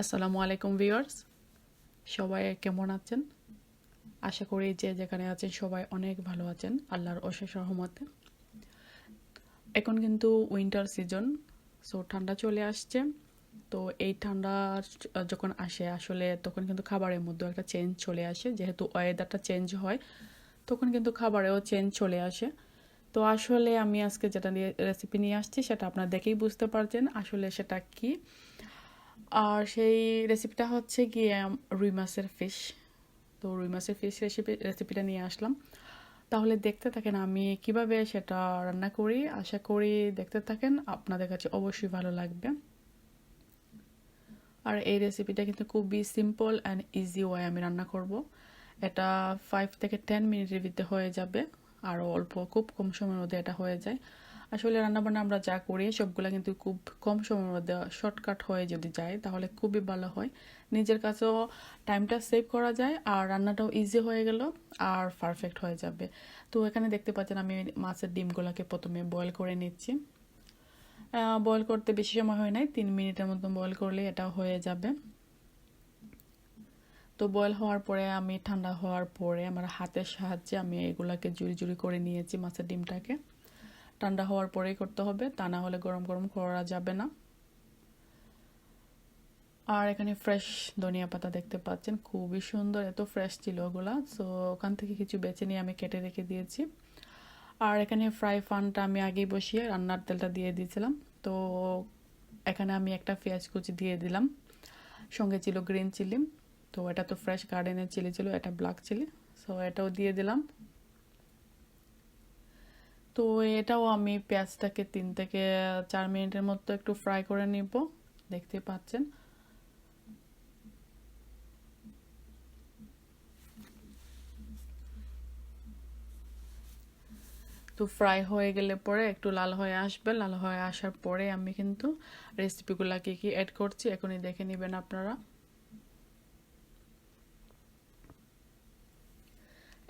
আসসালামু আলাইকুম ভিউয়ার্স, সবাই কেমন আছেন? আশা করি যে যেখানে আছেন সবাই অনেক ভালো আছেন আল্লাহর অশেষ রহমতে। এখন কিন্তু উইন্টার সিজন, সো ঠান্ডা চলে আসছে। তো এই ঠান্ডা যখন আসে আসলে তখন কিন্তু খাবারের মধ্যে একটা চেঞ্জ চলে আসে, যেহেতু ওয়েদারটা চেঞ্জ হয় তখন কিন্তু খাবারেও চেঞ্জ চলে আসে। তো আসলে আমি আজকে যেটা নিয়ে রেসিপি নিয়ে আসছি সেটা আপনারা দেখেই বুঝতে পারছেন আসলে সেটা কি। আর সেই রেসিপিটা হচ্ছে গিয়ে রুই মাছের ফিশ। তো রুই মাছের ফিশ রেসিপিটা নিয়ে আসলাম। তাহলে দেখতে থাকেন আমি কিভাবে সেটা রান্না করি। আশা করি দেখতে থাকেন, আপনাদের কাছে অবশ্যই ভালো লাগবে। আর এই রেসিপিটা কিন্তু খুবই সিম্পল অ্যান্ড ইজি ওয়ে আমি রান্না করব। এটা 5 থেকে 10 মিনিটের ভিতরে হয়ে যাবে, আর অল্প খুব কম সময়ের মধ্যে এটা হয়ে যায়। আসলে রান্নাবান্না আমরা যা করি সবগুলা কিন্তু খুব কম সময়ের মধ্যে শর্টকাট হয়ে যদি যায় তাহলে খুবই ভালো হয়। নিজের কাছেও টাইমটা সেভ করা যায় আর রান্নাটাও ইজি হয়ে গেল আর পারফেক্ট হয়ে যাবে। তো এখানে দেখতে পাচ্ছেন আমি মাছের ডিমগুলোকে প্রথমে বয়েল করে নিচ্ছি। বয়েল করতে বেশি সময় হয় নাই, 3 মিনিটের মতো বয়েল করলে এটা হয়ে যাবে। তো বয়েল হওয়ার পরে আমি ঠান্ডা হওয়ার পরে আমার হাতের সাহায্যে আমি এগুলাকে জুড়ি জুড়ি করে নিয়েছি মাছের ডিমটাকে। ঠান্ডা হওয়ার পরেই করতে হবে, তা না হলে গরম গরম করা যাবে না। আর এখানে ফ্রেশ ধনিয়া পাতা দেখতে পাচ্ছেন, খুবই সুন্দর, এত ফ্রেশ ছিল ওগুলা। সো ওখান থেকে কিছু বেছে নিয়ে আমি কেটে রেখে দিয়েছি। আর এখানে ফ্রাই প্যানটা আমি আগেই বসিয়ে রান্নার তেলটা দিয়ে দিয়েছিলাম। তো এখানে আমি একটা পেঁয়াজ কুচি দিয়ে দিলাম, সঙ্গে ছিল গ্রিন চিলি। তো এটা তো ফ্রেশ গার্ডেনের চিলি ছিল, এটা ব্ল্যাক চিলি, সো এটাও দিয়ে দিলাম। তো এটাও আমি পেঁয়াজটাকে 3 থেকে 4 মিনিটের মতো একটু ফ্রাই করে নিব, দেখতে পাচ্ছেন। তো ফ্রাই হয়ে গেলে পরে একটু লাল হয়ে আসবে, লাল হয়ে আসার পরে আমি কিন্তু রেসিপিগুলো কি কি অ্যাড করছি এখনই দেখে নেবেন আপনারা।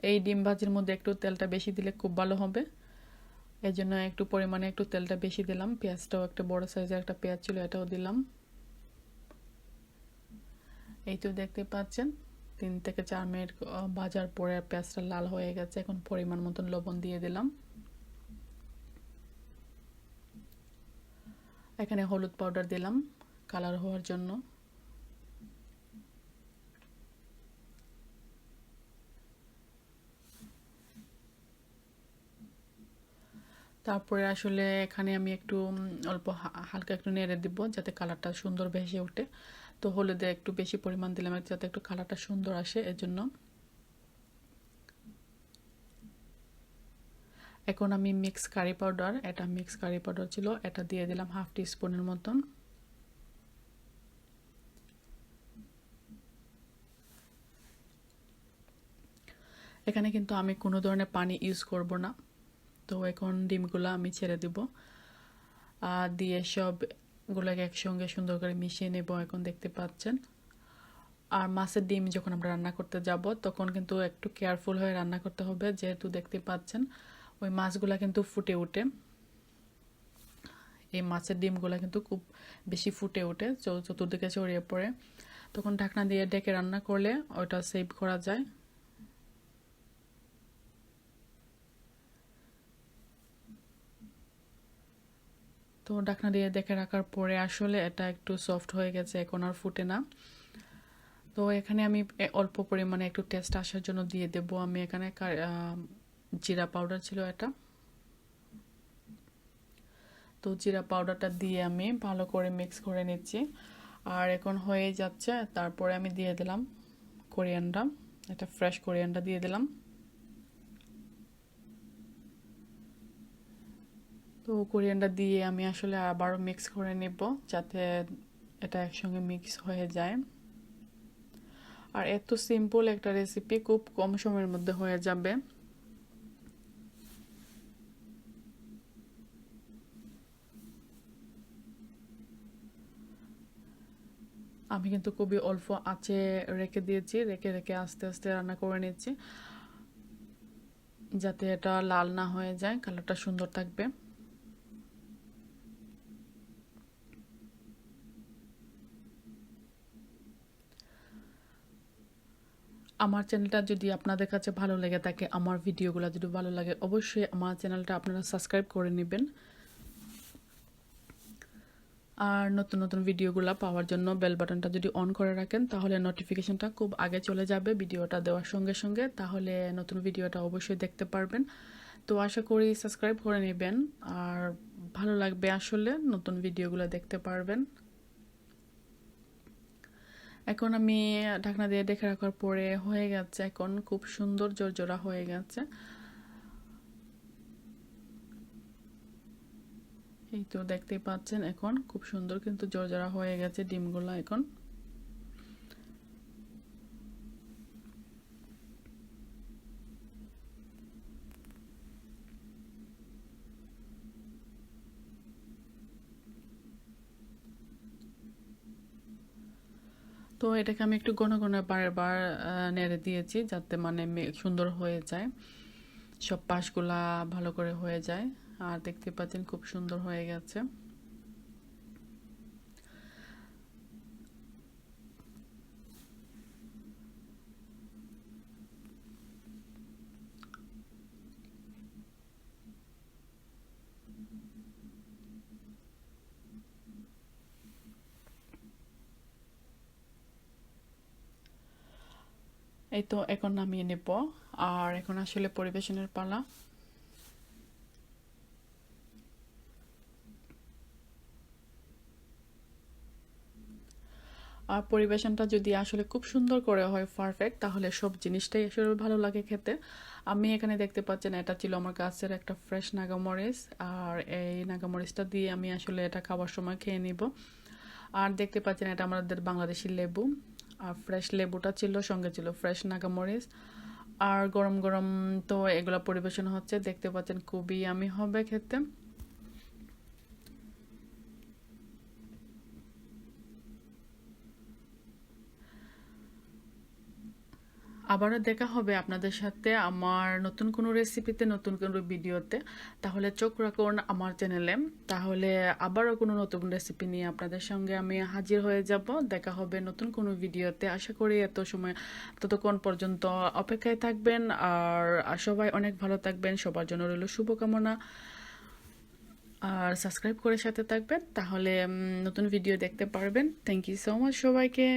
এই ডিম ভাজির মধ্যে একটু তেলটা বেশি দিলে খুব ভালো হবে, এই জন্য একটু পরিমাণে একটু তেলটা বেশি দিলাম। পেঁয়াজটাও একটা বড় সাইজের একটা পেঁয়াজ ছিল, এটাও দিলাম। এই তো দেখতে পাচ্ছেন 3 থেকে 4 মিনিট ভাজার পরে পেঁয়াজটা লাল হয়ে গেছে। এখন পরিমাণ মতন লবণ দিয়ে দিলাম। এখানে হলুদ পাউডার দিলাম কালার হওয়ার জন্য। তারপরে আসলে এখানে আমি একটু অল্প হালকা একটু নেড়ে দিব যাতে কালারটা সুন্দর ভেসে ওঠে। তো হলুদে একটু বেশি পরিমাণ দিলাম যাতে একটু কালারটা সুন্দর আসে, এর জন্য। এখন আমি মিক্স কারি পাউডার, এটা মিক্স কারি পাউডার ছিল, এটা দিয়ে দিলাম 1/2 টিস্পুনের মতন। এখানে কিন্তু আমি কোনো ধরনের পানি ইউজ করব না। তো এখন ডিমগুলো আমি ছেড়ে দিব, দিয়ে সবগুলোকে একসঙ্গে সুন্দর করে মিশিয়ে নেব, এখন দেখতে পাচ্ছেন। আর মাছের ডিম যখন আমরা রান্না করতে যাব তখন কিন্তু একটু কেয়ারফুল হয়ে রান্না করতে হবে, যেহেতু দেখতে পাচ্ছেন ওই মাছগুলা কিন্তু ফুটে ওঠে। এই মাছের ডিমগুলা কিন্তু খুব বেশি ফুটে ওঠে, চতুর্দিকে ছড়িয়ে পড়ে। তখন ঢাকনা দিয়ে ডেকে রান্না করলে ওটা সেভ করা যায়। তো ঢাকনা দিয়ে ডেকে রাখার পরে আসলে এটা একটু সফট হয়ে গেছে, এখন আর ফুটে না। তো এখানে আমি অল্প পরিমাণে একটু টেস্ট আসার জন্য দিয়ে দেব আমি এখানে জিরা পাউডার ছিল এটা। তো জিরা পাউডারটা দিয়ে আমি ভালো করে মিক্স করে নিচ্ছি। আর এখন হয়ে যাচ্ছে, তারপরে আমি দিয়ে দিলাম কোরিয়ান্ডার, এটা ফ্রেশ কোরিয়ান্ডার দিয়ে দিলাম। তো কোরিয়ান্ডার দিয়ে আমি আসলে আবারও মিক্স করে নেব যাতে এটা একসঙ্গে মিক্স হয়ে যায়। আর এত সিম্পল একটা রেসিপি, খুব কম সময়ের মধ্যে হয়ে যাবে। আমি কিন্তু খুবই অল্প আঁচে রেখে দিয়েছি, রেখে রেখে আস্তে আস্তে রান্না করে নিচ্ছি যাতে এটা লাল না হয়ে যায়, কালারটা সুন্দর থাকবে। আমার চ্যানেলটা যদি আপনাদের কাছে ভালো লেগে থাকে, আমার ভিডিওগুলো যদি ভালো লাগে, অবশ্যই আমার চ্যানেলটা আপনারা সাবস্ক্রাইব করে নেবেন। আর নতুন নতুন ভিডিওগুলো পাওয়ার জন্য বেল বাটনটা যদি অন করে রাখেন, তাহলে নোটিফিকেশনটা খুব আগে চলে যাবে ভিডিওটা দেওয়ার সঙ্গে সঙ্গে, তাহলে নতুন ভিডিওটা অবশ্যই দেখতে পারবেন। তো আশা করি সাবস্ক্রাইব করে নেবেন, আর ভালো লাগবে আসলে, নতুন ভিডিওগুলো দেখতে পারবেন। এখন আমি ঢাকনা দিয়ে ঢেকে রাখার পরে হয়ে গেছে, এখন খুব সুন্দর জোরজোড়া হয়ে গেছে। এই তো দেখতেই পাচ্ছেন, এখন খুব সুন্দর কিন্তু জোরজোড়া হয়ে গেছে ডিমগুলো এখন। তো এটাকে আমি একটু ঘন ঘন বারবার নেড়ে দিয়েছি, যাতে মানে সুন্দর হয়ে যায়, সব পাশগুলা ভালো করে হয়ে যায়। আর দেখতে পাচ্ছেন খুব সুন্দর হয়ে গেছে। এই তো এখন নামিয়ে নেব, আর এখন আসলে পরিবেশনের পালা। আর পরিবেশনটা যদি আসলে খুব সুন্দর করে হয়, পারফেক্ট, তাহলে সব জিনিসটাই আসলে ভালো লাগে খেতে। আমি এখানে দেখতে পাচ্ছেন, এটা ছিল আমার গাছের একটা ফ্রেশ নাগামরিচ, আর এই নাগামরিচটা দিয়ে আমি আসলে এটা খাবার সময় খেয়ে নিব। আর দেখতে পাচ্ছেন, এটা আমাদের বাংলাদেশি লেবু, আর ফ্রেশ লেবুটা ছিল, সঙ্গে ছিল ফ্রেশ নাগামরিচ। আর গরম গরম তো এগুলো পরিবেশন হচ্ছে, দেখতে পাচ্ছেন খুবই আমি হবে খেতে। আবারও দেখা হবে আপনাদের সাথে আমার নতুন কোনো রেসিপিতে, নতুন কোনো ভিডিওতে। তাহলে চোখ রাখুন আমার চ্যানেলে, তাহলে আবারও কোনো নতুন রেসিপি নিয়ে আপনাদের সঙ্গে আমি হাজির হয়ে যাব। দেখা হবে নতুন কোনো ভিডিওতে। আশা করি ততক্ষণ পর্যন্ত অপেক্ষায় থাকবেন, আর সবাই অনেক ভালো থাকবেন। সবার জন্য রইল শুভকামনা, আর সাবস্ক্রাইব করে সাথে থাকবেন, তাহলে নতুন ভিডিও দেখতে পারবেন। থ্যাংক ইউ সো মাচ সবাইকে।